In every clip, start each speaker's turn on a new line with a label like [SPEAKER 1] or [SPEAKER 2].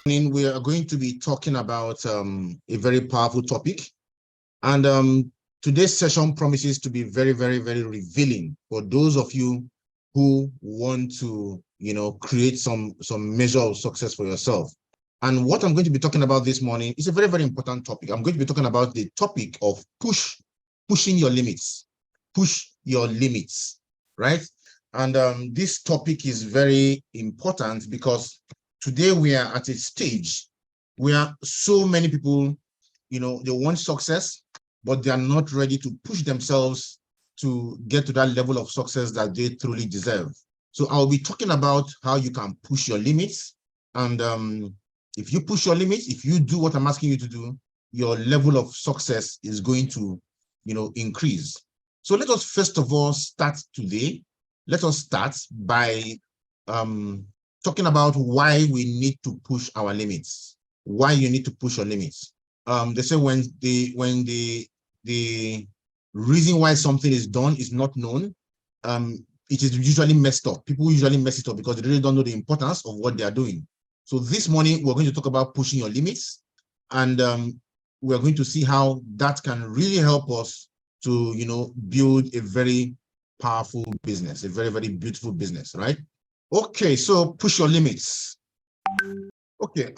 [SPEAKER 1] We are going to be talking about a very powerful topic, and today's session promises to be very, very, very revealing for those of you who want to, create some measure of success for yourself. And what I'm going to be talking about this morning is a very, very important topic. I'm going to be talking about the topic of pushing your limits, push your limits, right? And this topic is very important because today we are at a stage where so many people, they want success, but they are not ready to push themselves to get to that level of success that they truly deserve. So I'll be talking about how you can push your limits. And if you push your limits, if you do what I'm asking you to do, your level of success is going to, increase. So let us first of all start today. Let us start by talking about why we need to push our limits. Why you need to push your limits. They say when the reason why something is done is not known, it is usually messed up. People usually mess it up because they really don't know the importance of what they are doing. So this morning we're going to talk about pushing your limits, and we're going to see how that can really help us to build a very powerful business, a very, very beautiful business, right? Okay, so push your limits. Okay,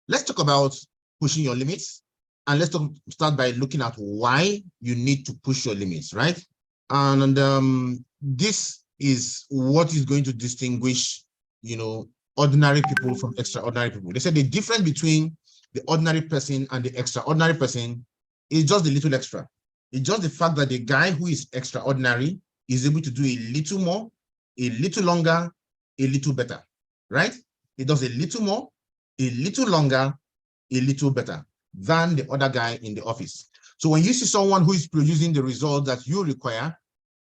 [SPEAKER 1] let's talk about pushing your limits, and let's start by looking at why you need to push your limits, right? And this is what is going to distinguish, ordinary people from extraordinary people. They said the difference between the ordinary person and the extraordinary person is just a little extra. It's just the fact that the guy who is extraordinary is able to do a little more, a little longer, a little better, right? He does a little more, a little longer, a little better than the other guy in the office. So when you see someone who is producing the result that you require,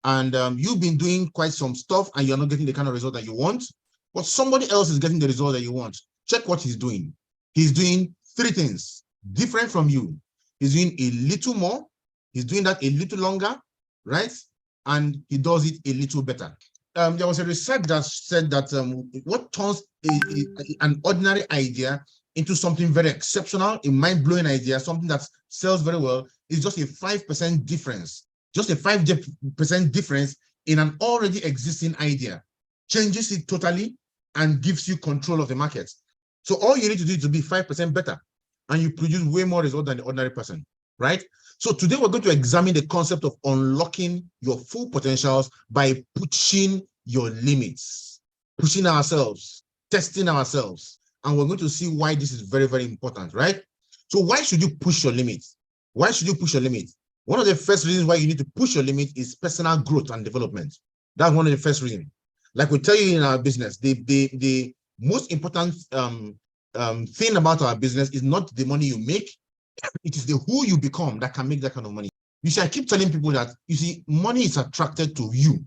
[SPEAKER 1] and you've been doing quite some stuff and you're not getting the kind of result that you want, but somebody else is getting the result that you want, check what he's doing. He's doing three things different from you. He's doing a little more, he's doing that a little longer, right? And he does it a little better. There was a research that said that what turns an ordinary idea into something very exceptional, a mind-blowing idea, something that sells very well, is just a 5% difference. Just a 5% difference in an already existing idea changes it totally and gives you control of the market. So all you need to do is to be 5% better, and you produce way more results than the ordinary person, right? So today we're going to examine the concept of unlocking your full potentials by pushing your limits, pushing ourselves, testing ourselves. And we're going to see why this is very, very important, right? So why should you push your limits? Why should you push your limits? One of the first reasons why you need to push your limit is personal growth and development. That's one of the first reasons. Like we tell you in our business, the most important thing about our business is not the money you make, it is the who you become that can make that kind of money. You see, I keep telling people that, you see, money is attracted to you.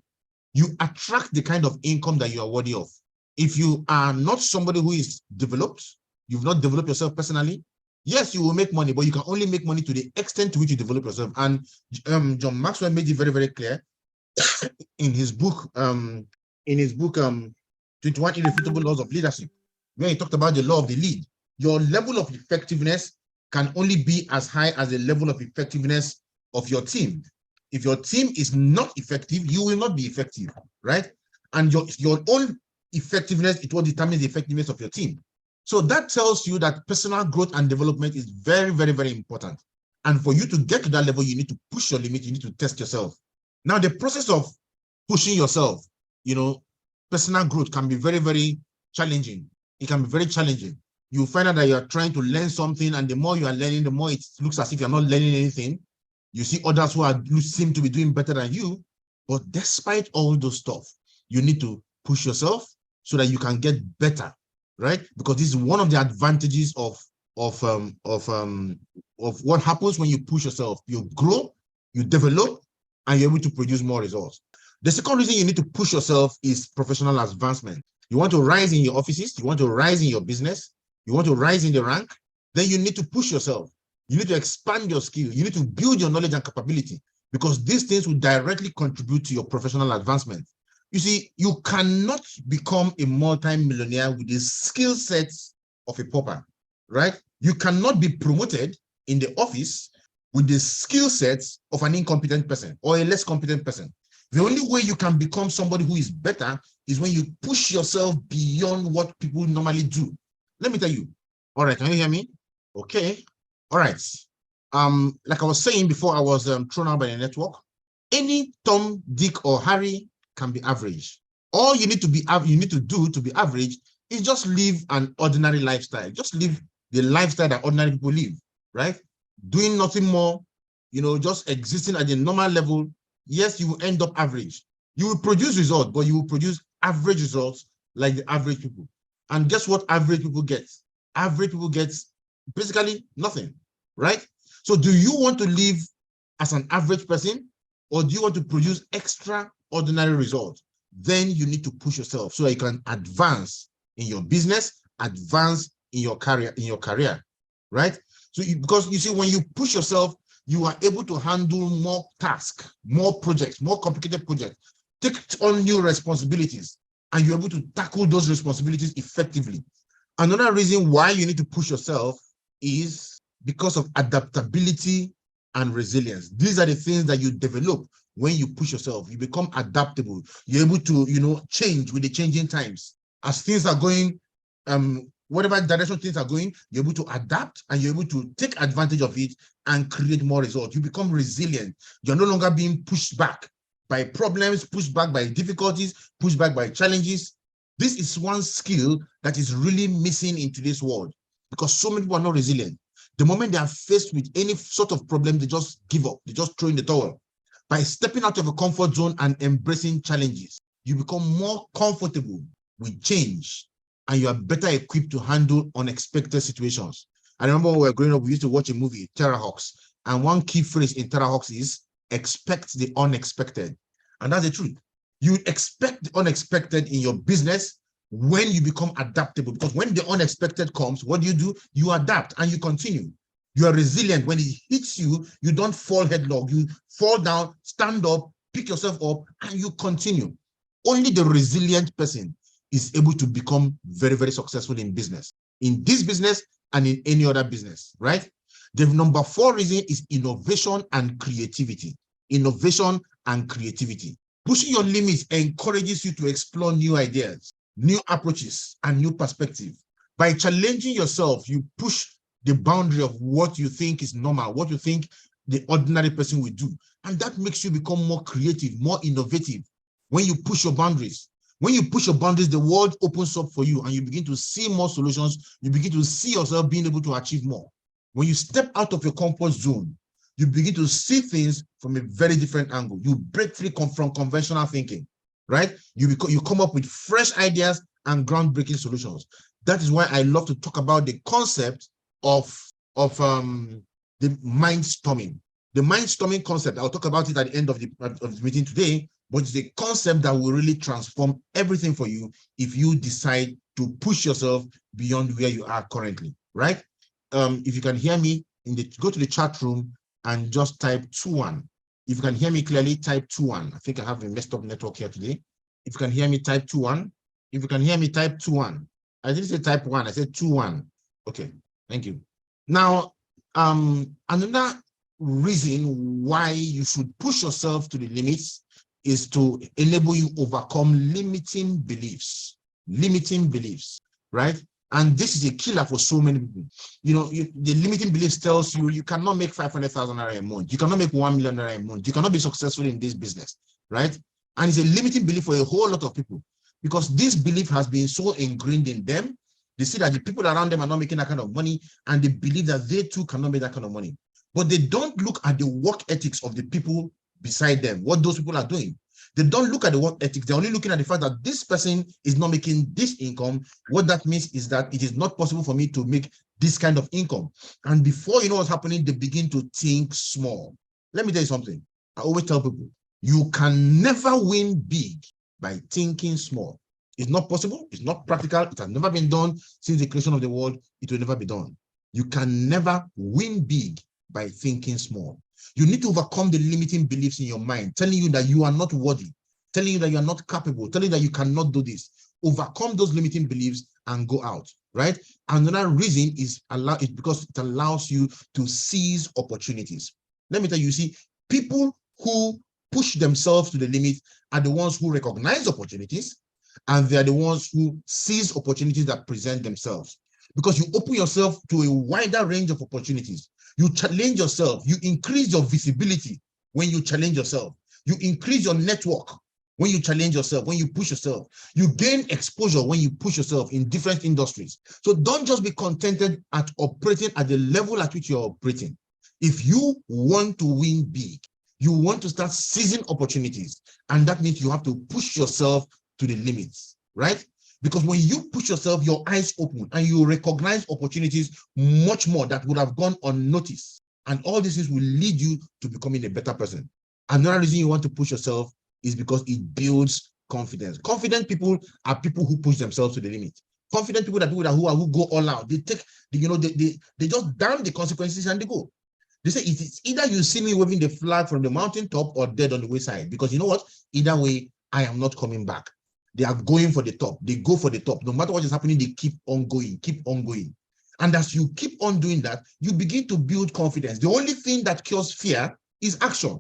[SPEAKER 1] You attract the kind of income that you are worthy of. If you are not somebody who is developed, you've not developed yourself personally, yes, you will make money, but you can only make money to the extent to which you develop yourself. And John Maxwell made it very, very clear in his book, 21 Irrefutable Laws of Leadership, where he talked about the law of the lead. Your level of effectiveness can only be as high as the level of effectiveness of your team. If your team is not effective, you will not be effective, right? And your own effectiveness is what determines the effectiveness of your team. So that tells you that personal growth and development is very, very, very important. And for you to get to that level, you need to push your limit, you need to test yourself. Now, the process of pushing yourself, personal growth can be very, very challenging. It can be very challenging. You find out that you're trying to learn something, and the more you are learning, the more it looks as if you're not learning anything. You see others who seem to be doing better than you, but despite all those stuff, you need to push yourself so that you can get better, right? Because this is one of the advantages of what happens when you push yourself. You grow, you develop, and you're able to produce more results. The second reason you need to push yourself is professional advancement. You want to rise in your offices, you want to rise in your business, you want to rise in the rank, then you need to push yourself. You need to expand your skill. You need to build your knowledge and capability, because these things will directly contribute to your professional advancement. You see, you cannot become a multi-millionaire with the skill sets of a pauper, right? You cannot be promoted in the office with the skill sets of an incompetent person or a less competent person. The only way you can become somebody who is better is when you push yourself beyond what people normally do. Let me tell you. All right, can you hear me? Okay. All right. Like I was saying before I was thrown out by the network, any Tom, Dick, or Harry can be average. All you need to do to be average is just live an ordinary lifestyle. Just live the lifestyle that ordinary people live, right? Doing nothing more, just existing at the normal level. Yes, you will end up average. You will produce results, but you will produce average results like the average people. And guess what average people get? Average people get basically nothing, right? So do you want to live as an average person, or do you want to produce extraordinary results? Then you need to push yourself so that you can advance in your business, advance in your career, right? So because you see, when you push yourself, you are able to handle more tasks, more projects, more complicated projects, take on new responsibilities, and you're able to tackle those responsibilities effectively. Another reason why you need to push yourself is because of adaptability and resilience. These are the things that you develop when you push yourself. You become adaptable. You're able to, change with the changing times. As things are going, whatever direction things are going, you're able to adapt and you're able to take advantage of it and create more results. You become resilient. You're no longer being pushed back by problems, pushed back by difficulties, pushed back by challenges. This is one skill that is really missing in today's world because so many people are not resilient. The moment they are faced with any sort of problem, they just give up. They just throw in the towel. By stepping out of a comfort zone and embracing challenges, you become more comfortable with change and you are better equipped to handle unexpected situations. I remember when we were growing up, we used to watch a movie, Terrorhawks, and one key phrase in Terrorhawks is expect the unexpected. And that's the truth. You expect the unexpected in your business when you become adaptable, because when the unexpected comes, what do? You adapt and you continue. You are resilient. When it hits you, you don't fall headlong. You fall down, stand up, pick yourself up, and you continue. Only the resilient person is able to become very, very successful in business, in this business and in any other business, right? The number 4 reason is innovation and creativity. Innovation and creativity. Pushing your limits encourages you to explore new ideas, new approaches, and new perspectives. By challenging yourself, you push the boundary of what you think is normal, what you think the ordinary person will do. And that makes you become more creative, more innovative when you push your boundaries. When you push your boundaries, the world opens up for you and you begin to see more solutions. You begin to see yourself being able to achieve more. When you step out of your comfort zone, you begin to see things from a very different angle. You break free from conventional thinking, right? You come up with fresh ideas and groundbreaking solutions. That is why I love to talk about the concept of the mind storming. The mind storming concept, I'll talk about it at the end of the meeting today, but it's a concept that will really transform everything for you if you decide to push yourself beyond where you are currently, right? If you can hear me, go to the chat room and just type 2-1. If you can hear me clearly, type 2-1. I think I have a messed up network here today. If you can hear me, type 2-1. If you can hear me, type 2-1. I didn't say type 1, I said 2-1. Okay, thank you. Now, another reason why you should push yourself to the limits is to enable you overcome limiting beliefs, right? And this is a killer for so many people. The limiting beliefs tells you you cannot make 500,000 naira a month. You cannot make 1 million naira a month. You cannot be successful in this business, right? And it's a limiting belief for a whole lot of people because this belief has been so ingrained in them. They see that the people around them are not making that kind of money and they believe that they too cannot make that kind of money. But they don't look at the work ethics of the people beside them, what those people are doing. They don't look at the work ethics. They're only looking at the fact that this person is not making this income. What that means is that it is not possible for me to make this kind of income. And before you know what's happening, they begin to think small. Let me tell you something. I always tell people, you can never win big by thinking small. It's not possible. It's not practical. It has never been done since the creation of the world. It will never be done. You can never win big by thinking small. You need to overcome the limiting beliefs in your mind, telling you that you are not worthy, telling you that you are not capable, telling you that you cannot do this. Overcome those limiting beliefs and go out, right? Another reason is because it allows you to seize opportunities. Let me tell you, see, people who push themselves to the limit are the ones who recognize opportunities, and they are the ones who seize opportunities that present themselves. Because you open yourself to a wider range of opportunities. You challenge yourself. You increase your visibility when you challenge yourself. You increase your network when you challenge yourself, when you push yourself. You gain exposure when you push yourself in different industries. So don't just be contented at operating at the level at which you're operating. If you want to win big, you want to start seizing opportunities, and that means you have to push yourself to the limits, right? Because when you push yourself, your eyes open and you recognize opportunities much more that would have gone unnoticed. And all these things will lead you to becoming a better person. Another reason you want to push yourself is because it builds confidence. Confident people are people who push themselves to the limit. Confident people are people who go all out. They take, they just damn the consequences and they go. They say it's either you see me waving the flag from the mountaintop or dead on the wayside. Because you know what? Either way, I am not coming back. They are going for the top. They go for the top. No matter what is happening, they keep on going, keep on going. And as you keep on doing that, you begin to build confidence. The only thing that cures fear is action.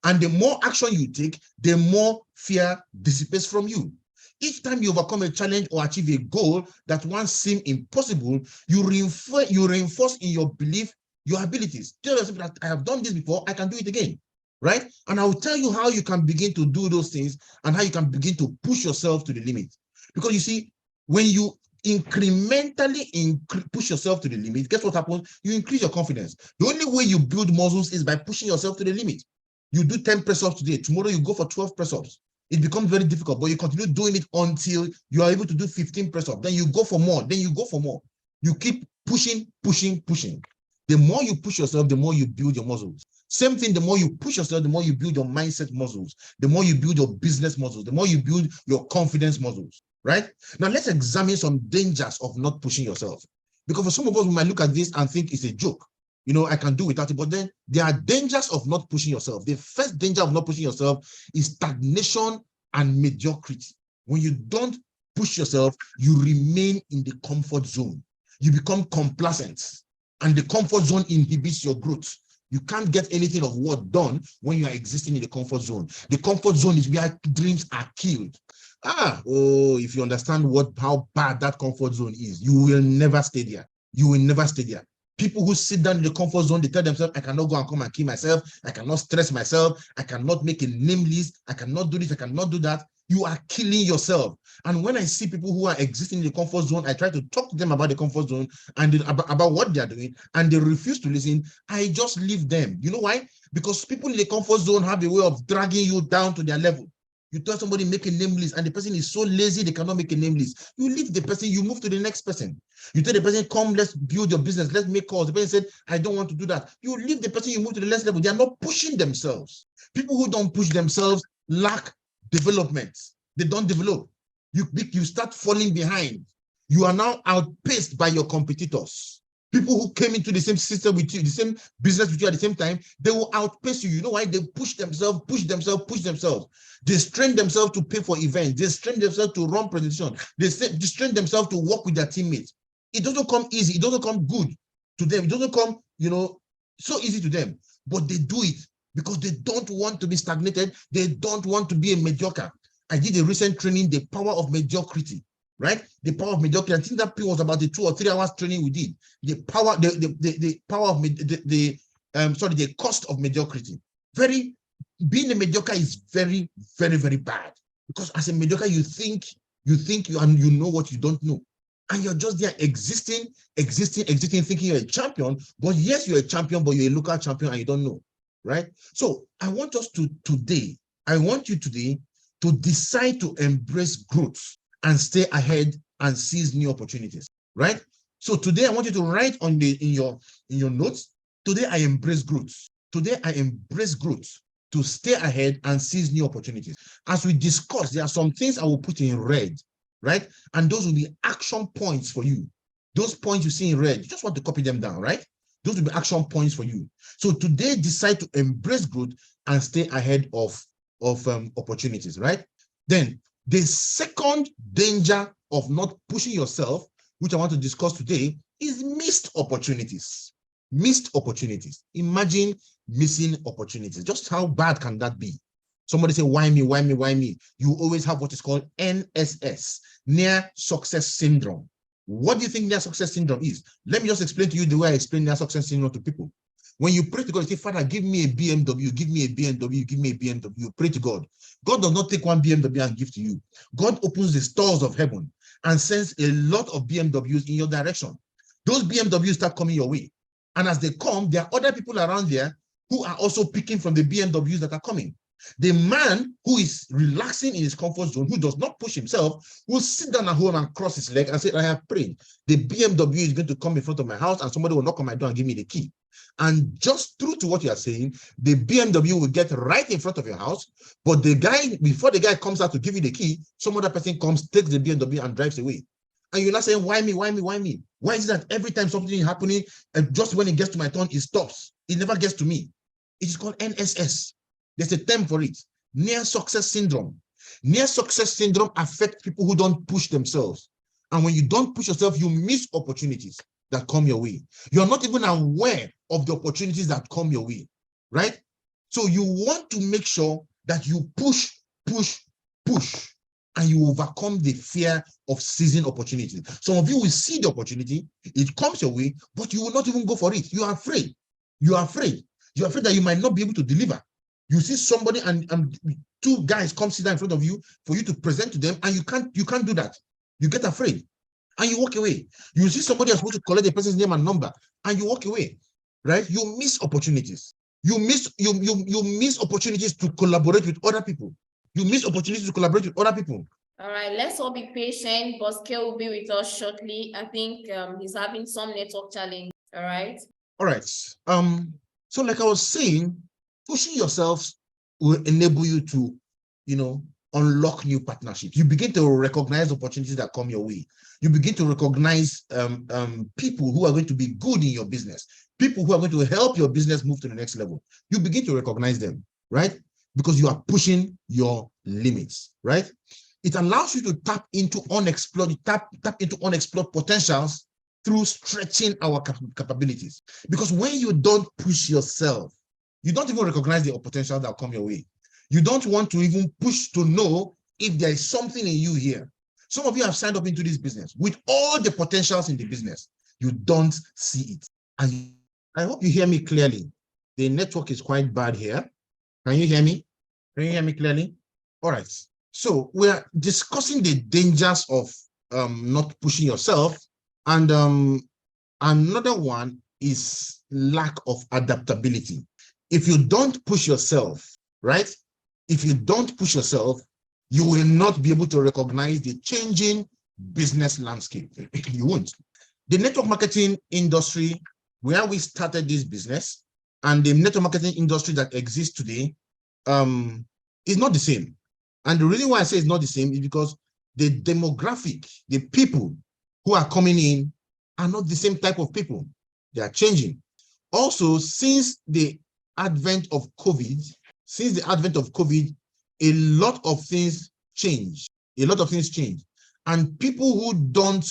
[SPEAKER 1] And the more action you take, the more fear dissipates from you. Each time you overcome a challenge or achieve a goal that once seemed impossible, you reinforce in your belief your abilities. Tell yourself that I have done this before, I can do it again, right? And I will tell you how you can begin to do those things and how you can begin to push yourself to the limit. Because you see, when you incrementally push yourself to the limit, guess what happens? You increase your confidence. The only way you build muscles is by pushing yourself to the limit. You do 10 press-ups today, tomorrow you go for 12 press-ups. It becomes very difficult, but you continue doing it until you are able to do 15 press-ups. Then you go for more, then you go for more. You keep pushing, pushing, pushing. The more you push yourself, the more you build your muscles. Same thing, the more you push yourself, the more you build your mindset muscles, the more you build your business muscles, the more you build your confidence muscles, right? Now let's examine some dangers of not pushing yourself. Because for some of us, we might look at this and think it's a joke. I can do without it, but then there are dangers of not pushing yourself. The first danger of not pushing yourself is stagnation and mediocrity. When you don't push yourself, you remain in the comfort zone. You become complacent, and the comfort zone inhibits your growth. You can't get anything of work done when you are existing in the comfort zone. The comfort zone is where dreams are killed. If you understand how bad that comfort zone is, you will never stay there. You will never stay there. People who sit down in the comfort zone, they tell themselves, I cannot go and come and kill myself. I cannot stress myself. I cannot make a name list. I cannot do this. I cannot do that. You are killing yourself. And when I see people who are existing in the comfort zone, I try to talk to them about the comfort zone and about what they are doing, and they refuse to listen. I just leave them. You know why? Because people in the comfort zone have a way of dragging you down to their level. You tell somebody make a name list, and the person is so lazy they cannot make a name list. You leave the person, you move to the next person. You tell the person, come, let's build your business, let's make calls. The person said, I don't want to do that. You leave the person, you move to the next level. They are not pushing themselves. People who don't push themselves lack development. They don't develop. You start falling behind. You are now outpaced by your competitors. People who came into the same system with you, the same business with you at the same time, they will outpace you. You know why? They push themselves, push themselves, push themselves. They strain themselves to pay for events. They strain themselves to run presentations. They strain themselves to work with their teammates. It doesn't come easy. It doesn't come good to them. It doesn't come, so easy to them. But they do it because they don't want to be stagnated. They don't want to be a mediocre. I did a recent training, The Power of Mediocrity. Right? The power of mediocrity. I think that was about the 2 or 3 hours training we did. The power, the power of the cost of mediocrity. Being a mediocre is very, very, very bad. Because as a mediocre, you think you know what you don't know. And you're just there existing, thinking you're a champion. But yes, you're a champion, but you're a local champion and you don't know. Right? So I want you today to decide to embrace growth and stay ahead and seize new opportunities, right? So today I want you to write in your notes, today I embrace growth. Today I embrace growth to stay ahead and seize new opportunities. As we discussed, there are some things I will put in red, right? And those will be action points for you. Those points you see in red, you just want to copy them down, right? Those will be action points for you. So today decide to embrace growth and stay ahead of opportunities, right? Then the second danger of not pushing yourself which I want to discuss today, is missed opportunities. Missed opportunities. Imagine missing opportunities. Just how bad can that be? Somebody say, why me, why me, why me? You always have what is called NSS, near success syndrome. What do you think near success syndrome is? Let me just explain to you the way I explain near success syndrome to people. When you pray to God, you say, Father, give me a BMW, give me a BMW, give me a BMW. You pray to God. God does not take one BMW and give to you. God opens the stores of heaven and sends a lot of BMWs in your direction. Those BMWs start coming your way. And as they come, there are other people around there who are also picking from the BMWs that are coming. The man who is relaxing in his comfort zone, who does not push himself, will sit down at home and cross his leg and say, I have prayed. The BMW is going to come in front of my house and somebody will knock on my door and give me the key. And just true to what you are saying, the BMW will get right in front of your house, but the guy, before the guy comes out to give you the key, some other person comes, takes the BMW and drives away. And you're not saying, why me, why me, why me? Why is it that every time something is happening, and just when it gets to my turn, it stops? It never gets to me. It is called NSS. There's a term for it, near success syndrome. Near success syndrome affects people who don't push themselves. And when you don't push yourself, you miss opportunities that come your way. You're not even aware of the opportunities that come your way, right? So you want to make sure that you push, push, push, and you overcome the fear of seizing opportunities. Some of you will see the opportunity, it comes your way, but you will not even go for it. You are afraid. You are afraid. You're afraid that you might not be able to deliver. You see somebody and two guys come sit down in front of you for you to present to them, and you can't do that. You get afraid and you walk away. You see somebody else supposed to collect the person's name and number, and you walk away, right? You miss opportunities. You miss opportunities to collaborate with other people. You miss opportunities to collaborate with other people.
[SPEAKER 2] All right, let's all be patient. Bosque will be with us shortly. I think he's having some network challenge. All right.
[SPEAKER 1] All right. So like I was saying, pushing yourself will enable you to, unlock new partnerships. You begin to recognize opportunities that come your way. You begin to recognize people who are going to be good in your business, people who are going to help your business move to the next level. You begin to recognize them, right? Because you are pushing your limits, right? It allows you to tap into unexplored potentials through stretching our capabilities. Because when you don't push yourself, you don't even recognize the potential that will come your way. You don't want to even push to know if there is something in you here. Some of you have signed up into this business with all the potentials in the business. You don't see it. And I hope you hear me clearly. The network is quite bad here. Can you hear me? Can you hear me clearly? All right. So we're discussing the dangers of not pushing yourself. And another one is lack of adaptability. If you don't push yourself, right? If you don't push yourself, you will not be able to recognize the changing business landscape. You won't. The network marketing industry, where we started this business, and the network marketing industry that exists today is not the same. And the reason why I say it's not the same is because the demographic, the people who are coming in are not the same type of people. They are changing. Also, since the advent of COVID, a lot of things change. And people who don't,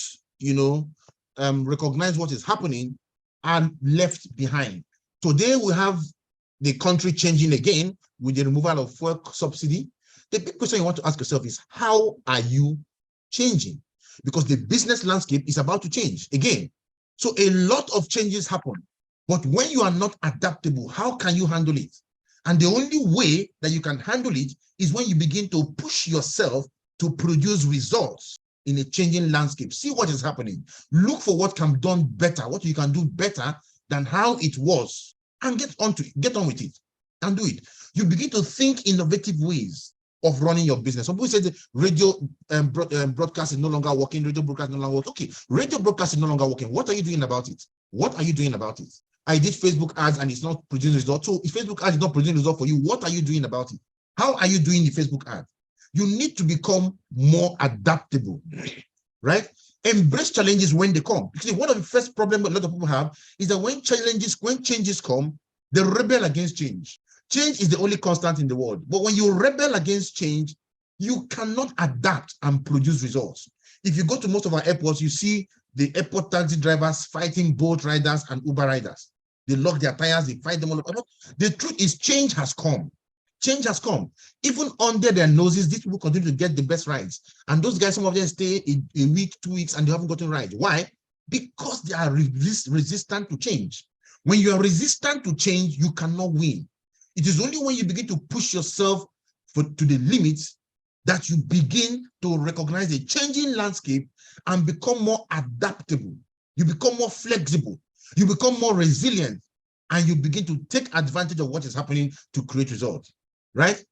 [SPEAKER 1] recognize what is happening are left behind. Today, we have the country changing again with the removal of fuel subsidy. The big question you want to ask yourself is, how are you changing? Because the business landscape is about to change again. So a lot of changes happen. But when you are not adaptable, how can you handle it? And the only way that you can handle it is when you begin to push yourself to produce results in a changing landscape. See what is happening. Look for what can be done better, what you can do better than how it was, and get on with it and do it. You begin to think innovative ways of running your business. Some people say the radio broadcast is no longer working, radio broadcast is no longer working. Okay, radio broadcast is no longer working. What are you doing about it? I did Facebook ads and it's not producing results. So if Facebook ads is not producing results for you, what are you doing about it? How are you doing the Facebook ad? You need to become more adaptable, right? Embrace challenges when they come. Because one of the first problems a lot of people have is that when changes come, they rebel against change. Change is the only constant in the world. But when you rebel against change, you cannot adapt and produce results. If you go to most of our airports, you see the airport taxi drivers fighting Bolt riders and Uber riders. They lock their tires, they fight them all. The truth is change has come. Change has come. Even under their noses, these people continue to get the best rides. And those guys, some of them stay a week, 2 weeks, and they haven't gotten rides. Why? Because they are resistant to change. When you are resistant to change, you cannot win. It is only when you begin to push yourself to the limits that you begin to recognize a changing landscape and become more adaptable. You become more flexible. You become more resilient, and you begin to take advantage of what is happening to create results, right?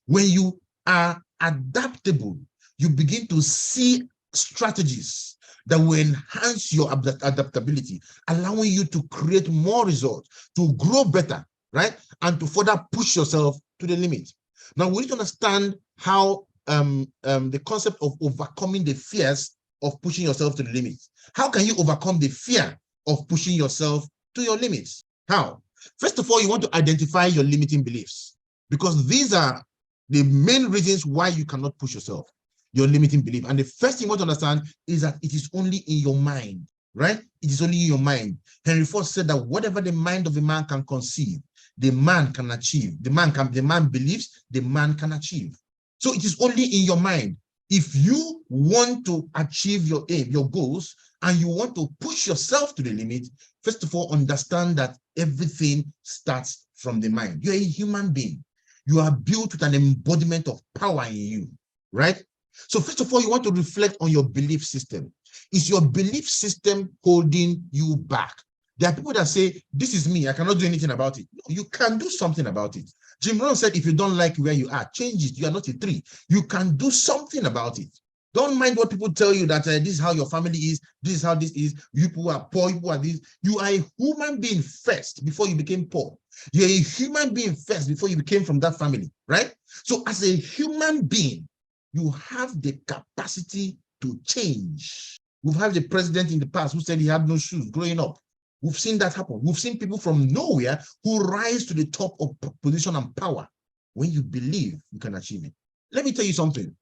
[SPEAKER 1] When you are adaptable, you begin to see strategies that will enhance your adaptability, allowing you to create more results, to grow better, right? And to further push yourself to the limit. Now, we need to understand how the concept of overcoming the fears of pushing yourself to the limit. How can you overcome the fear of pushing yourself to your limits? How? First of all, you want to identify your limiting beliefs, because these are the main reasons why you cannot push yourself, your limiting belief. And the first thing you want to understand is that it is only in your mind, right? It is only in your mind. Henry Ford said that whatever the mind of a man can conceive, the man can achieve. The man believes, the man can achieve. So it is only in your mind. If you want to achieve your aim, your goals, and you want to push yourself to the limit, first of all, understand that everything starts from the mind. You're a human being. You are built with an embodiment of power in you, right? So first of all, you want to reflect on your belief system. Is your belief system holding you back? There are people that say, this is me, I cannot do anything about it. No, you can do something about it. Jim Rohn said, if you don't like where you are, change it. You are not a tree. You can do something about it. Don't mind what people tell you that this is how your family is, this is how this is, you people are poor, you people are this. You are a human being first before you became poor. You're a human being first before you became from that family, right? So as a human being, you have the capacity to change. We've had the president in the past who said he had no shoes growing up. We've seen that happen. We've seen people from nowhere who rise to the top of position and power. When you believe, you can achieve it. Let me tell you something.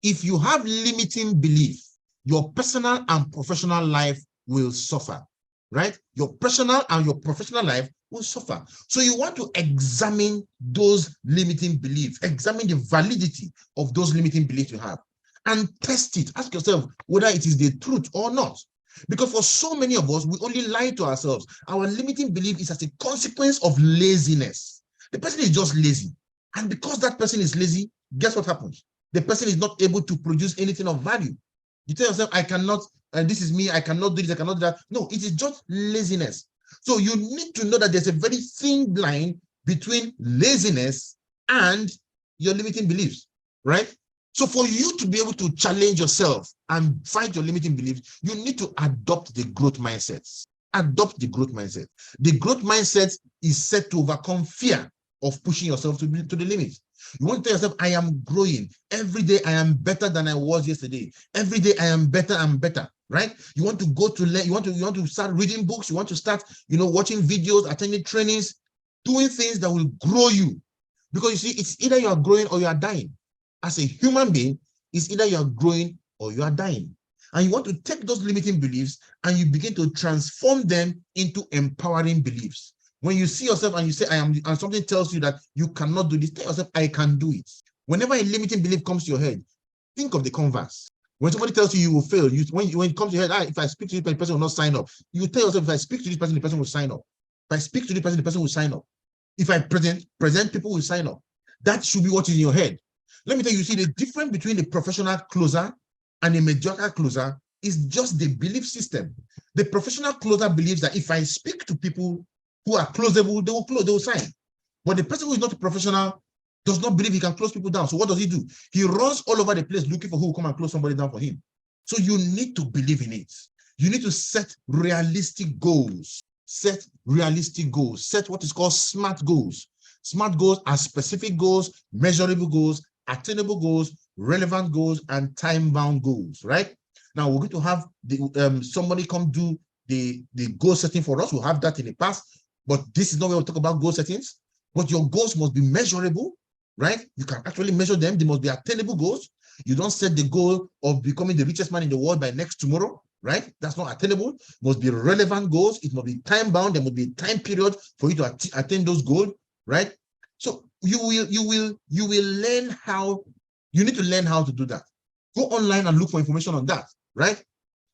[SPEAKER 1] If you have limiting belief, your personal and professional life will suffer, right? Your personal and your professional life will suffer. So you want to examine those limiting beliefs, examine the validity of those limiting beliefs you have, and test it. Ask yourself whether it is the truth or not. Because for so many of us, we only lie to ourselves. Our limiting belief is as a consequence of laziness. The person is just lazy. And because that person is lazy, guess what happens? The person is not able to produce anything of value. You tell yourself, I cannot, and this is me, I cannot do this, I cannot do that. No, it is just laziness. So you need to know that there's a very thin line between laziness and your limiting beliefs, right? So for you to be able to challenge yourself and fight your limiting beliefs, you need to adopt the growth mindset. Adopt the growth mindset. The growth mindset is set to overcome fear of pushing yourself to the limit. You want to tell yourself, I am growing. Every day I am better than I was yesterday. Every day I am better and better, right? You want to go to learn, you want to start reading books, you want to start, watching videos, attending trainings, doing things that will grow you. Because you see, it's either you are growing or you are dying. As a human being, it's either you are growing or you are dying. And you want to take those limiting beliefs and you begin to transform them into empowering beliefs. When you see yourself and you say, I am, and something tells you that you cannot do this, tell yourself, I can do it. Whenever a limiting belief comes to your head, think of the converse. When somebody tells you you will fail, when it comes to your head, if I speak to this person, the person will not sign up. You tell yourself, if I speak to this person, the person will sign up. If I speak to this person, the person will sign up. If I present, people will sign up. That should be what is in your head. Let me tell you, see, the difference between the professional closer and a mediocre closer is just the belief system. The professional closer believes that if I speak to people who are closable, they will close, they will sign. But the person who is not a professional does not believe he can close people down. So what does he do? He runs all over the place looking for who will come and close somebody down for him. So you need to believe in it. You need to set realistic goals. Set realistic goals. Set what is called SMART goals. SMART goals are specific goals, measurable goals, attainable goals, relevant goals, and time-bound goals, right? Now we're going to have somebody come do the goal setting for us. We'll have that in the past, but this is not where we'll talk about goal settings. But your goals must be measurable, right? You can actually measure them. They must be attainable goals. You don't set the goal of becoming the richest man in the world by next tomorrow. right? That's not attainable. It must be relevant goals. It must be time bound. There must be a time period for you to attain those goals, right? So you will learn how. You need to learn how to do that. Go online and look for information on that, right?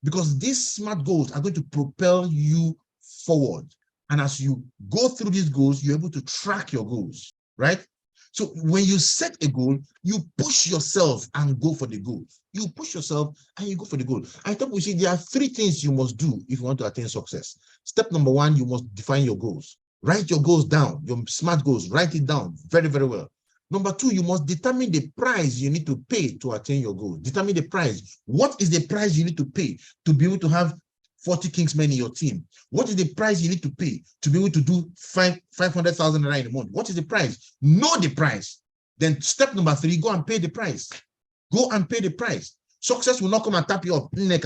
[SPEAKER 1] Because these SMART goals are going to propel you forward. And as you go through these goals, you're able to track your goals, right? So when you set a goal, you push yourself and go for the goal. You push yourself and you go for the goal. I thought we see there are 3 things you must do if you want to attain success. Step number 1, you must define your goals. Write your goals down, your SMART goals, write it down very, very well. Number 2, you must determine the price you need to pay to attain your goal. Determine the price. What is the price you need to pay to be able to have 40 Kingsmen in your team? What is the price you need to pay to be able to do 500,000 in a month? What is the price? Know the price. Then step number 3, go and pay the price. Go and pay the price. Success will not come and tap you up. Wake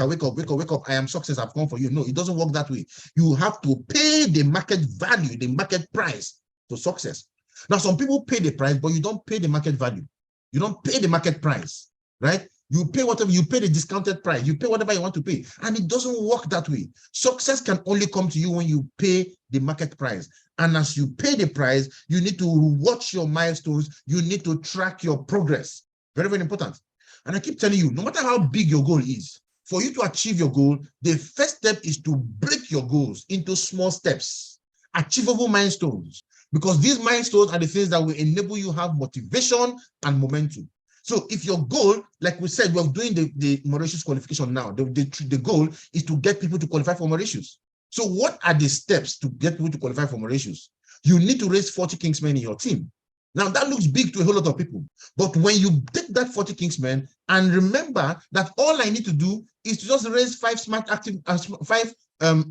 [SPEAKER 1] up. I am success. I've come for you. No, it doesn't work that way. You have to pay the market value, the market price to success. Now, some people pay the price, but you don't pay the market value. You don't pay the market price, right? You pay whatever, you pay the discounted price, you pay whatever you want to pay, and it doesn't work that way. Success can only come to you when you pay the market price. And as you pay the price, you need to watch your milestones, you need to track your progress. Very, very important. And I keep telling you, no matter how big your goal is, for you to achieve your goal, the first step is to break your goals into small steps, achievable milestones, because these milestones are the things that will enable you have motivation and momentum. So if your goal, like we said, we're doing the Mauritius qualification now. The goal is to get people to qualify for Mauritius. So what are the steps to get people to qualify for Mauritius? You need to raise 40 Kingsmen in your team. Now that looks big to a whole lot of people. But when you take that 40 Kingsmen and remember that all I need to do is to just raise 5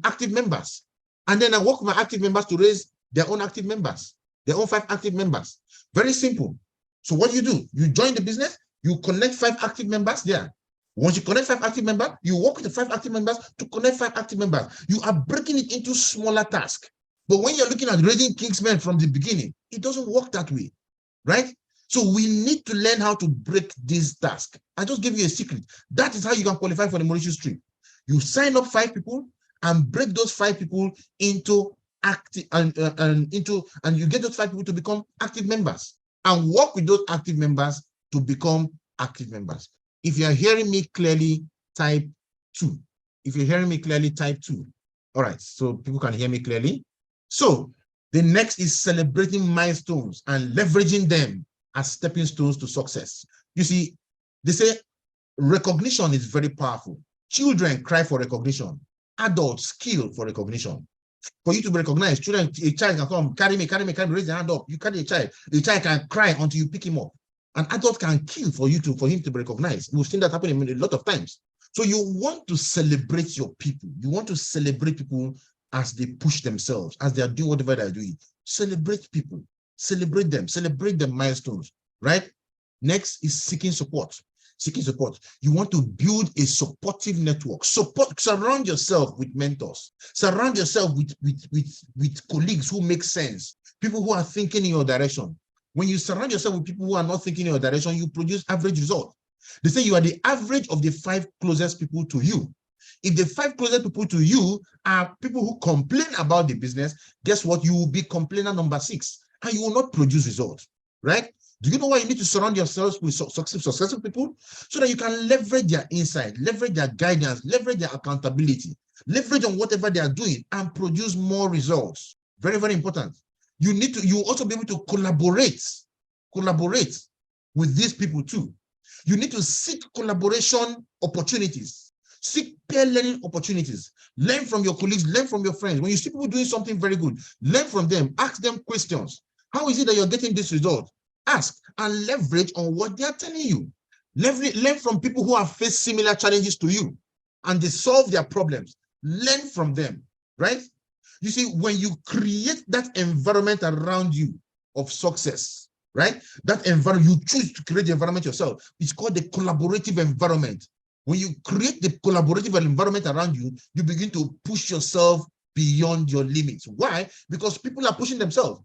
[SPEAKER 1] active members. And then I work with my active members to raise their own active members, their own 5 active members. Very simple. So what do? You join the business, you connect 5 active members there. Once you connect 5 active members, you work with the 5 active members to connect 5 active members. You are breaking it into smaller tasks. But when you're looking at raising Kingsmen from the beginning, it doesn't work that way, right? So we need to learn how to break this task. I just give you a secret. That is how you can qualify for the Mauritius trip. You sign up 5 people and break those 5 people into active and you get those 5 people to become active members and work with those active members to become active members. If you are hearing me clearly, type 2. If you're hearing me clearly, type 2. All right, so people can hear me clearly. So the next is celebrating milestones and leveraging them as stepping stones to success. You see, they say recognition is very powerful. Children cry for recognition. Adults kill for recognition. For you to be recognized, children, a child can come, carry me, raise their hand up. You carry a child can cry until you pick him up. An adult can kill for him to be recognized. We've seen that happen a lot of times. So you want to celebrate your people. You want to celebrate people as they push themselves, as they are doing whatever they're doing. Celebrate people, celebrate their milestones, right? Next is seeking support. You want to build a supportive network. Surround yourself with mentors. Surround yourself with colleagues who make sense, people who are thinking in your direction. When you surround yourself with people who are not thinking in your direction, you produce average results. They say you are the average of the 5 closest people to you. If the 5 closest people to you are people who complain about the business, guess what? You will be complainer number 6, and you will not produce results, right? Do you know why you need to surround yourselves with successful people? So that you can leverage their insight, leverage their guidance, leverage their accountability, leverage on whatever they are doing and produce more results. Very, very important. You also be able to collaborate with these people too. You need to seek collaboration opportunities, seek peer learning opportunities, learn from your colleagues, learn from your friends. When you see people doing something very good, learn from them, ask them questions. How is it that you're getting this result? Ask and leverage on what they are telling you. Learn from people who have faced similar challenges to you and they solve their problems. Learn from them, right? You see, when you create that environment around you of success, right? That environment, you choose to create the environment yourself. It's called the collaborative environment. When you create the collaborative environment around you, you begin to push yourself beyond your limits. Why? Because people are pushing themselves.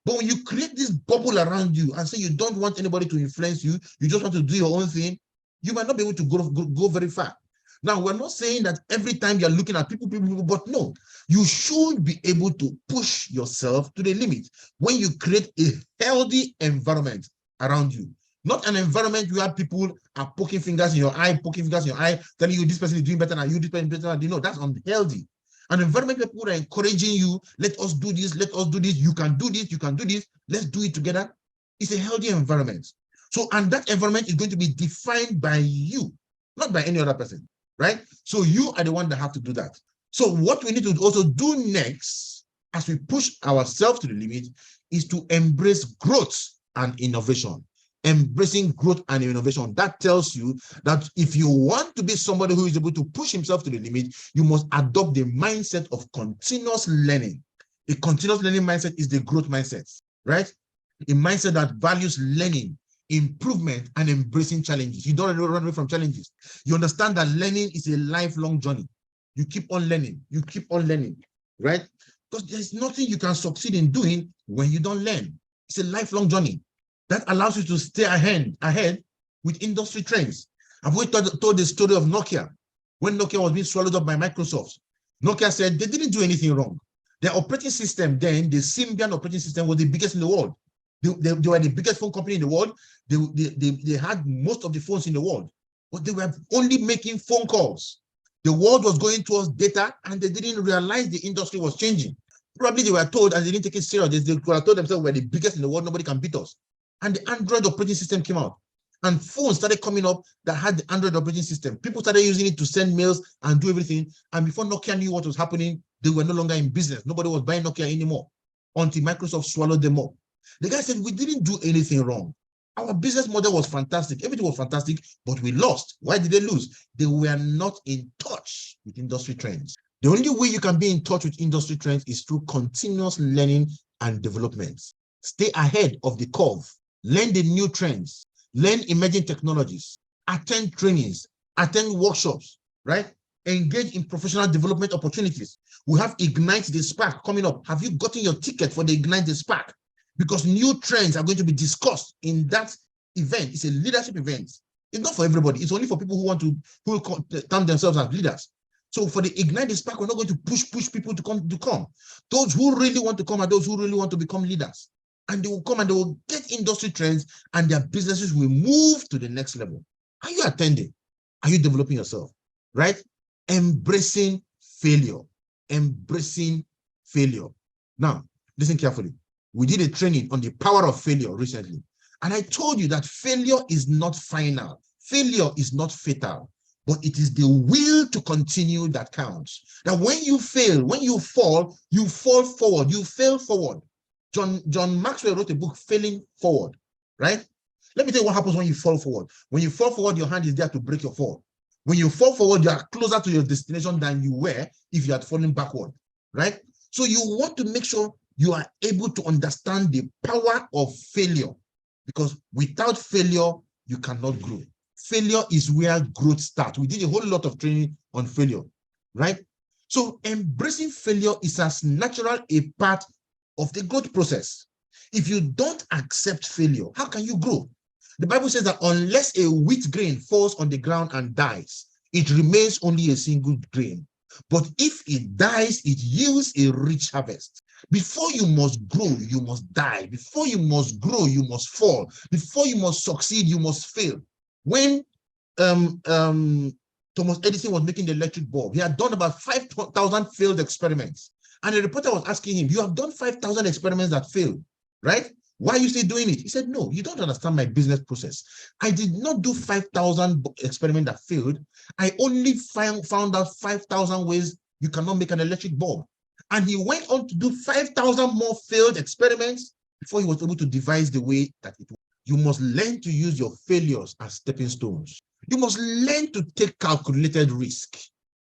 [SPEAKER 1] But when you create this bubble around you and say you don't want anybody to influence you, you just want to do your own thing, you might not be able to go very far. Now, we're not saying that every time you're looking at people, but no, you should be able to push yourself to the limit when you create a healthy environment around you. Not an environment where people are poking fingers in your eye, telling you this person is doing better than you, this person is better than you. No, that's unhealthy. An environment where people are encouraging you, let us do this, you can do this, let's do it together. It's a healthy environment. So, and that environment is going to be defined by you, not by any other person, right? So you are the one that have to do that. So what we need to also do next, as we push ourselves to the limit, is to embrace growth and innovation. Embracing growth and innovation. That tells you that if you want to be somebody who is able to push himself to the limit, you must adopt the mindset of continuous learning. A continuous learning mindset is the growth mindset, right? A mindset that values learning, improvement, and embracing challenges. You don't run away from challenges. You understand that learning is a lifelong journey. You keep on learning, right? Because there's nothing you can succeed in doing when you don't learn. It's a lifelong journey that allows you to stay ahead with industry trends. I've always told the story of Nokia. When Nokia was being swallowed up by Microsoft, Nokia said they didn't do anything wrong. Their operating system then, the Symbian operating system, was the biggest in the world. They were the biggest phone company in the world. They had most of the phones in the world, but they were only making phone calls. The world was going towards data, and they didn't realize the industry was changing. Probably they were told, and they didn't take it serious. They were told themselves, we're the biggest in the world, nobody can beat us. And the Android operating system came out, and phones started coming up that had the Android operating system. People started using it to send mails and do everything. And before Nokia knew what was happening, they were no longer in business. Nobody was buying Nokia anymore until Microsoft swallowed them up. The guy said, we didn't do anything wrong. Our business model was fantastic. Everything was fantastic, but we lost. Why did they lose? They were not in touch with industry trends. The only way you can be in touch with industry trends is through continuous learning and development. Stay ahead of the curve. Learn the new trends. Learn emerging technologies. Attend trainings. Attend workshops, right? Engage in professional development opportunities. We have Ignite the Spark coming up. Have you gotten your ticket for the Ignite the Spark? Because new trends are going to be discussed in that event. It's a leadership event. It's not for everybody. It's only for people who term themselves as leaders. So for the Ignite the Spark, we're not going to push people to come. Those who really want to come are those who really want to become leaders. And they will come and they will get industry trends, and their businesses will move to the next level. Are you attending? Are you developing yourself? Right? Embracing failure. Embracing failure. Now, listen carefully. We did a training on the power of failure recently. And I told you that failure is not final. Failure is not fatal, but it is the will to continue that counts. That when you fail, when you fall forward, you fail forward. John Maxwell wrote a book, Failing Forward, right? Let me tell you what happens when you fall forward. When you fall forward, your hand is there to break your fall. When you fall forward, you are closer to your destination than you were if you had fallen backward, right? So you want to make sure you are able to understand the power of failure, because without failure, you cannot grow. Failure is where growth starts. We did a whole lot of training on failure, right? So embracing failure is as natural a part of the growth process. If you don't accept failure, how can you grow? The Bible says that unless a wheat grain falls on the ground and dies, it remains only a single grain. But if it dies, it yields a rich harvest. Before you must grow, you must die. Before you must grow, you must fall. Before you must succeed, you must fail. When Thomas Edison was making the electric bulb, he had done about 5,000 failed experiments. And the reporter was asking him, you have done 5,000 experiments that failed, right? Why are you still doing it? He said, no, you don't understand my business process. I did not do 5,000 experiments that failed. I only found out 5,000 ways you cannot make an electric bulb. And he went on to do 5,000 more failed experiments before he was able to devise the way that it works. You must learn to use your failures as stepping stones. You must learn to take calculated risk.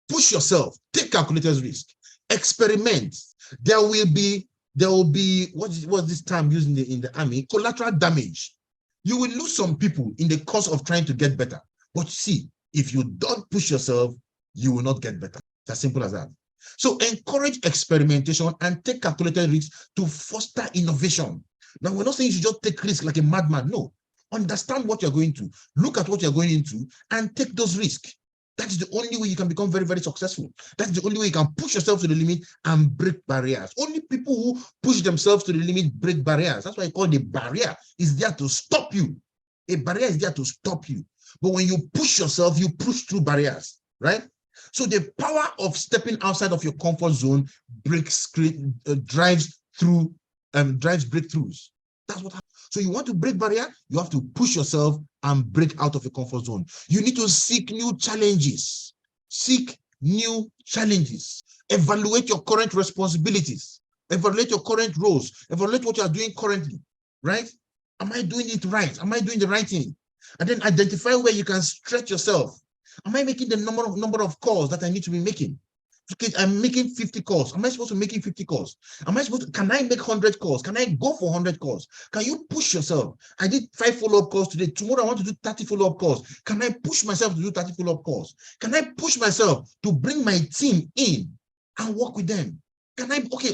[SPEAKER 1] Push yourself, take calculated risk. Experiment. There will be what's this term used in the army? Collateral damage. You will lose some people in the course of trying to get better. But see, if you don't push yourself, you will not get better. It's as simple as that. So encourage experimentation and take calculated risks to foster innovation. Now, we're not saying you should just take risks like a madman. No. Understand what you're going to, look at what you're going into, and take those risks. That is the only way you can become very, very successful. That's the only way you can push yourself to the limit and break barriers. Only people who push themselves to the limit break barriers. That's why I call the barrier is there to stop you. A barrier is there to stop you. But when you push yourself, you push through barriers, right? So the power of stepping outside of your comfort zone drives breakthroughs. That's what happens. So you want to break barrier, you have to push yourself and break out of your comfort zone. You need to seek new challenges. Seek new challenges. Evaluate your current responsibilities. Evaluate your current roles. Evaluate what you are doing currently, right? Am I doing it right? Am I doing the right thing? And then identify where you can stretch yourself. Am I making the number of calls that I need to be making? Okay, I'm making 50 calls. Am I supposed to be making 50 calls? Can I make 100 calls? Can I go for 100 calls? Can you push yourself? I did 5 follow-up calls today. Tomorrow I want to do 30 follow-up calls. Can I push myself to do 30 follow-up calls? Can I push myself to bring my team in and work with them? I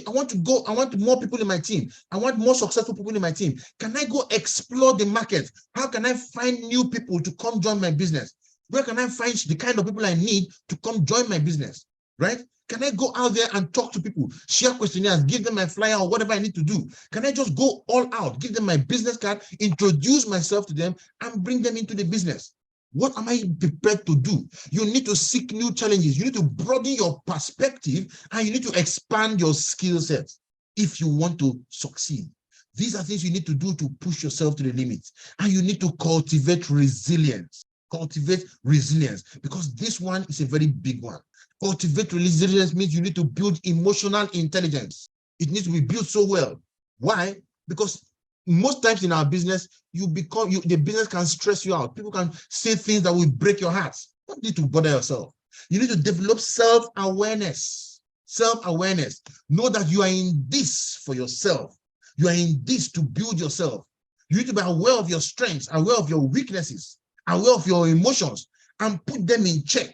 [SPEAKER 1] want more people in my team. I want more successful people in my team. Can I go explore the market? How can I find new people to come join my business? Where can I find the kind of people I need to come join my business? Right? Can I go out there and talk to people, share questionnaires, give them my flyer or whatever I need to do? Can I just go all out, give them my business card, introduce myself to them and bring them into the business? What am I prepared to do? You need to seek new challenges. You need to broaden your perspective and you need to expand your skill set if you want to succeed. These are things you need to do to push yourself to the limit. And you need to cultivate resilience. Cultivate resilience because this one is a very big one. Cultivate resilience means you need to build emotional intelligence. It needs to be built so well. Why? Because most times in our business, the business can stress you out. People can say things that will break your heart. You don't need to bother yourself. You need to develop self-awareness. Self-awareness. Know that you are in this for yourself. You are in this to build yourself. You need to be aware of your strengths, aware of your weaknesses, aware of your emotions, and put them in check.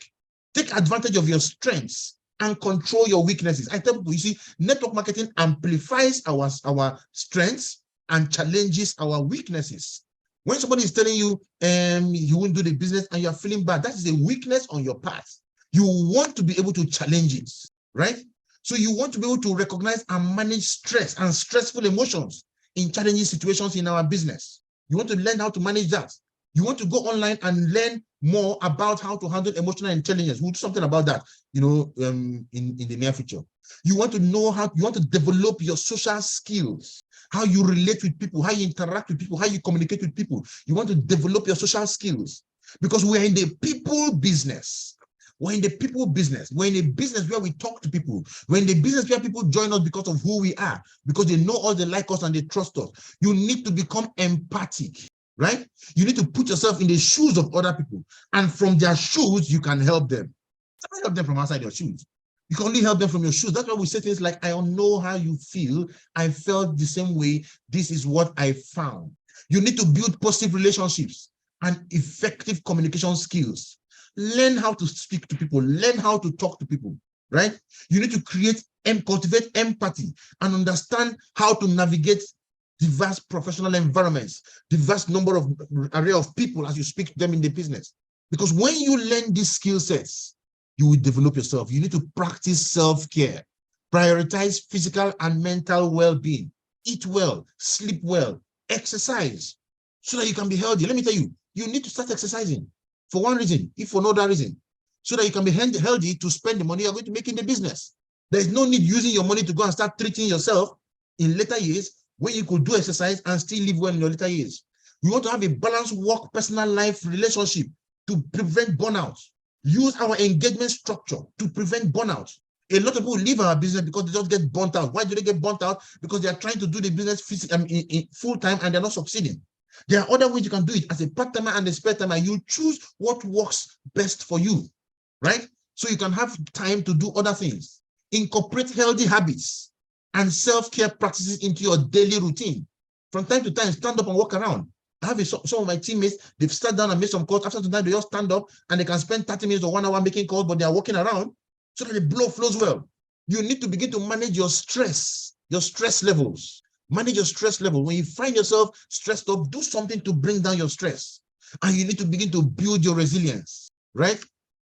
[SPEAKER 1] Take advantage of your strengths and control your weaknesses. I tell people, you see, network marketing amplifies our strengths and challenges our weaknesses. When somebody is telling you you won't do the business and you're feeling bad, that is a weakness on your part. You want to be able to challenge it, right? So you want to be able to recognize and manage stress and stressful emotions in challenging situations in our business. You want to learn how to manage that. You want to go online and learn more about how to handle emotional intelligence. We'll do something about that, in the near future. You want to know you want to develop your social skills, how you relate with people, how you interact with people, how you communicate with people. You want to develop your social skills because we're in the people business. We're in the people business. We're in a business where we talk to people. We're in the business where people join us because of who we are, because they know us, they like us, and they trust us. You need to become empathic. Right? You need to put yourself in the shoes of other people. And from their shoes, you can help them. You can't help them from outside your shoes. You can only help them from your shoes. That's why we say things like, I don't know how you feel. I felt the same way. This is what I found. You need to build positive relationships and effective communication skills. Learn how to speak to people. Learn how to talk to people. Right? You need to create and cultivate empathy and understand how to navigate diverse professional environments, diverse array of people as you speak to them in the business. Because when you learn these skill sets, you will develop yourself. You need to practice self-care, prioritize physical and mental well-being, eat well, sleep well, exercise, so that you can be healthy. Let me tell you, you need to start exercising for one reason, if for no other reason, so that you can be healthy to spend the money you're going to make in the business. There's no need using your money to go and start treating yourself in later years when you could do exercise and still live well in your later years. You want to have a balanced work, personal life relationship to prevent burnout. Use our engagement structure to prevent burnout. A lot of people leave our business because they just get burnt out. Why do they get burnt out? Because they are trying to do the business full time and they're not succeeding. There are other ways you can do it as a part-timer and a spare timer. You choose what works best for you, right? So you can have time to do other things. Incorporate healthy habits and self-care practices into your daily routine. From time to time, stand up and walk around. I have some of my teammates, they've sat down and made some calls. After some time, they just stand up and they can spend 30 minutes or 1 hour making calls, but they are walking around so that the blood flows well. You need to begin to manage your stress levels. Manage your stress level. When you find yourself stressed up, do something to bring down your stress. And you need to begin to build your resilience, right?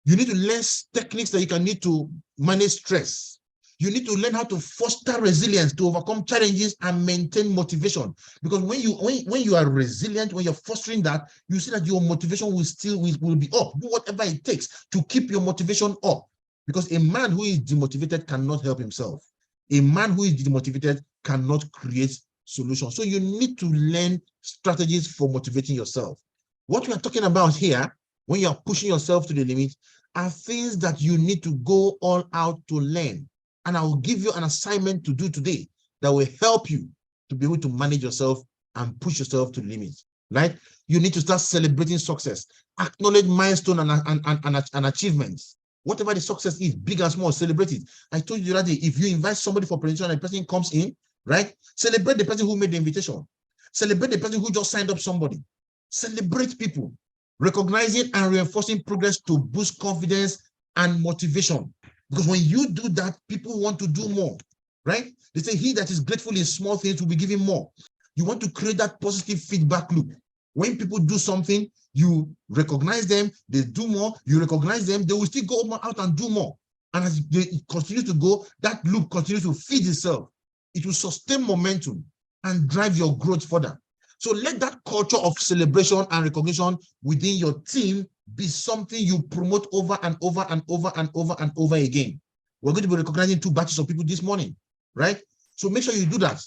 [SPEAKER 1] You need to learn techniques that you can need to manage stress. You need to learn how to foster resilience to overcome challenges and maintain motivation. Because when you are resilient, when you're fostering that, you see that your motivation will be up. Do whatever it takes to keep your motivation up. Because a man who is demotivated cannot help himself. A man who is demotivated cannot create solutions. So you need to learn strategies for motivating yourself. What we are talking about here, when you are pushing yourself to the limit, are things that you need to go all out to learn. And I will give you an assignment to do today that will help you to be able to manage yourself and push yourself to the limit, right? You need to start celebrating success, acknowledge milestone and achievements. Whatever the success is, big and small, celebrate it. I told you the other day, if you invite somebody for presentation and the person comes in, right? Celebrate the person who made the invitation. Celebrate the person who just signed up somebody. Celebrate people. Recognizing and reinforcing progress to boost confidence and motivation. Because when you do that, people want to do more, right? They say, he that is grateful in small things will be given more. You want to create that positive feedback loop. When people do something, you recognize them, they do more, you recognize them, they will still go out and do more. And as it continues to go, that loop continues to feed itself. It will sustain momentum and drive your growth further. So let that culture of celebration and recognition within your team be something you promote over and over and over and over and over again. We're going to be recognizing 2 batches of people this morning, right? So make sure you do that.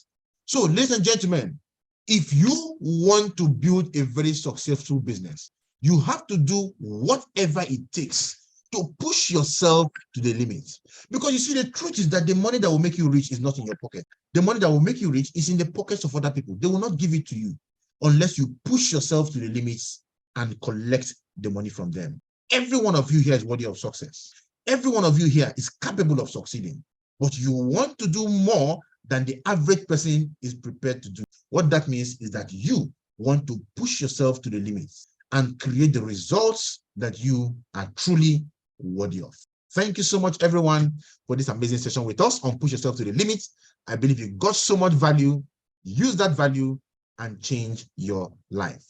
[SPEAKER 1] So, ladies and gentlemen, if you want to build a very successful business, you have to do whatever it takes to push yourself to the limit. Because you see, the truth is that the money that will make you rich is not in your pocket. The money that will make you rich is in the pockets of other people. They will not give it to you unless you push yourself to the limits and collect the money from them. Every one of you here is worthy of success. Every one of you here is capable of succeeding, but you want to do more than the average person is prepared to do. What that means is that you want to push yourself to the limits and create the results that you are truly worthy of. Thank you so much, everyone, for this amazing session with us on Push Yourself to the Limits. I believe you got so much value. Use that value and change your life.